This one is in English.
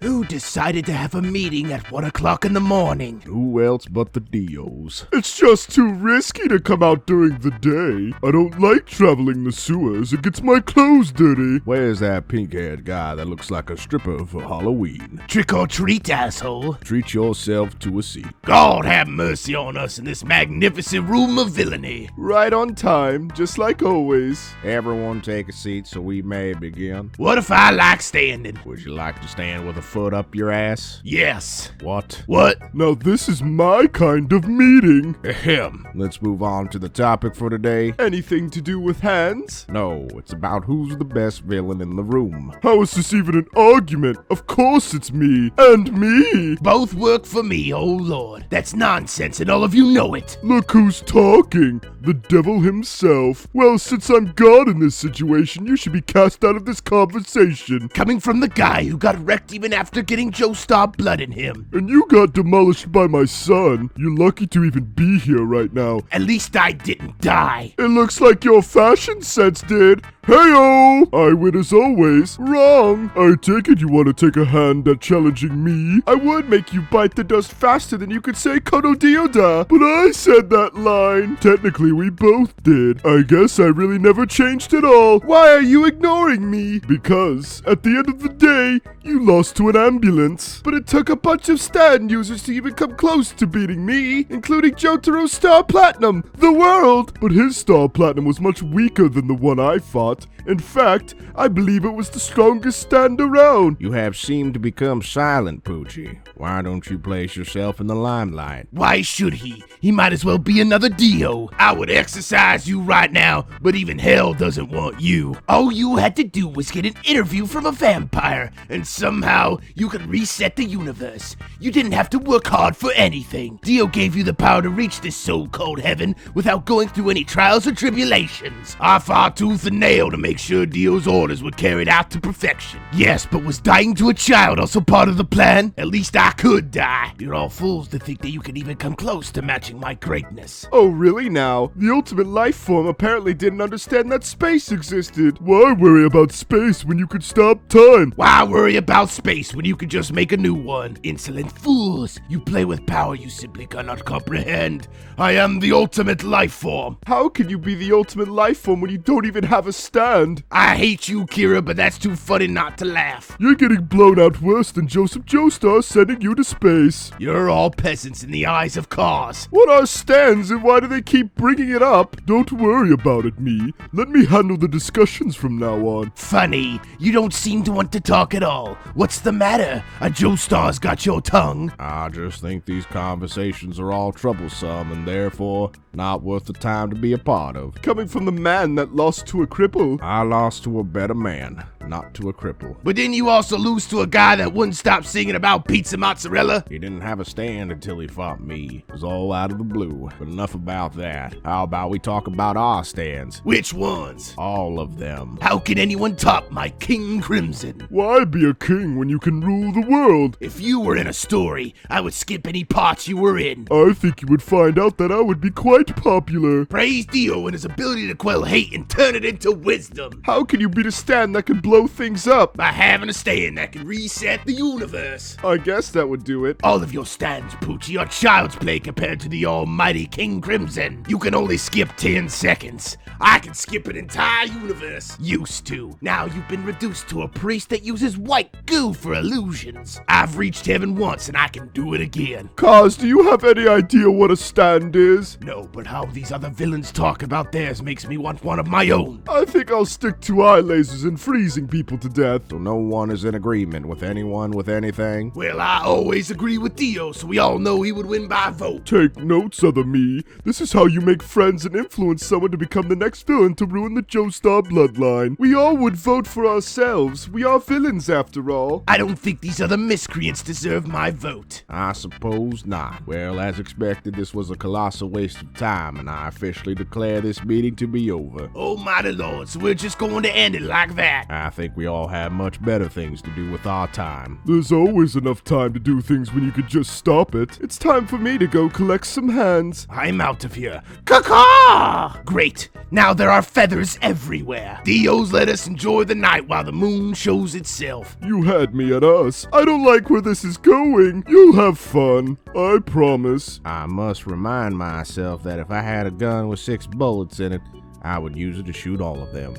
Who decided to have a meeting at 1 o'clock in the morning? Who else but the Dios? It's just too risky to come out during the day. I don't like traveling the sewers. It gets my clothes dirty. Where's that pink-haired guy that looks like a stripper for Halloween? Trick or treat, asshole. Treat yourself to a seat. God have mercy on us in this magnificent room of villainy. Right on time, just like always. Everyone take a seat so we may begin. What if I like standing? Would you like to stand with a foot up your ass? Yes. What? What? Now this is my kind of meeting. Ahem. Let's move on to the topic for today. Anything to do with hands? No, it's about who's the best villain in the room. How is this even an argument? Of course it's me. And me. Both work for me, oh lord. That's nonsense and all of you know it. Look who's talking. The devil himself. Well, since I'm God in this situation, you should be cast out of this conversation. Coming from the guy who got wrecked even after getting Joestar blood in him. And you got demolished by my son. You're lucky to even be here right now. At least I didn't die. It looks like your fashion sense did. Hey-o! I win as always. Wrong. I take it you want to take a hand at challenging me. I would make you bite the dust faster than you could say Kono Dioda, but I said that line. Technically, we both did. I guess I really never changed at all. Why are you ignoring me? Because, at the end of the day, you lost to an ambulance. But it took a bunch of stand users to even come close to beating me, including Jotaro's Star Platinum, the world. But his Star Platinum was much weaker than the one I fought. In fact, I believe it was the strongest stand around. You have seemed to become silent, Poochie. Why don't you place yourself in the limelight? Why should he? He might as well be another Dio. I would exercise you right now, but even hell doesn't want you. All you had to do was get an interview from a vampire, and somehow you could reset the universe. You didn't have to work hard for anything. Dio gave you the power to reach this so-called heaven without going through any trials or tribulations. I fought tooth and nail to make sure Dio's orders were carried out to perfection. Yes, but was dying to a child also part of the plan? At least I could die. You're all fools to think that you can even come close to matching my greatness. Oh, really now? The ultimate life form apparently didn't understand that space existed. Why worry about space when you could stop time? Why worry about space when you could just make a new one? Insolent fools! You play with power you simply cannot comprehend. I am the ultimate life form. How can you be the ultimate life form when you don't even have a stand? I hate you, Kira, but that's too funny not to laugh. You're getting blown out worse than Joseph Joestar sending you to space. You're all peasants in the eyes of cars. What are stands and why do they keep bringing it up? Don't worry about it, me. Let me handle the discussions from now on. Funny, you don't seem to want to talk at all. What's the matter? A Joestar's got your tongue. I just think these conversations are all troublesome and therefore not worth the time to be a part of. Coming from the man that lost to a cripple. I lost to a better man, not to a cripple. But didn't you also lose to a guy that wouldn't stop singing about pizza mozzarella? He didn't have a stand until he fought me. It was all out of the blue. But enough about that. How about we talk about our stands? Which ones? All of them. How can anyone top my King Crimson? Why be a king when you can rule the world? If you were in a story, I would skip any parts you were in. I think you would find out that I would be quite popular. Praise Dio and his ability to quell hate and turn it into wisdom. How can you beat a stand that can blow things up? By having a stand that can reset the universe. I guess that would do it. All of your stands, Poochie, are child's play compared to the almighty King Crimson. You can only skip 10 seconds. I can skip an entire universe. Used to. Now you've been reduced to a priest that uses white goo for illusions. I've reached heaven once and I can do it again. Kaz, do you have any idea what a stand is? No, but how these other villains talk about theirs makes me want one of my own. I think I'll stick to eye lasers and freezing people to death. So no one is in agreement with anyone with anything? Well, I always agree with Dio, so we all know he would win by vote. Take notes, other me. This is how you make friends and influence someone to become the next villain to ruin the Joestar bloodline. We all would vote for ourselves. We are villains after all. I don't think these other miscreants deserve my vote. I suppose not. Well, as expected, this was a colossal waste of time. time, and I officially declare this meeting to be over. Oh, mighty lord, so we're just going to end it like that. I think we all have much better things to do with our time. There's always enough time to do things when you could just stop it. It's time for me to go collect some hands. I'm out of here. Caw-caw! Great. Now there are feathers everywhere. Dios, let us enjoy the night while the moon shows itself. You had me at us. I don't like where this is going. You'll have fun. I promise. I must remind myself that if I had a gun with 6 bullets in it, I would use it to shoot all of them.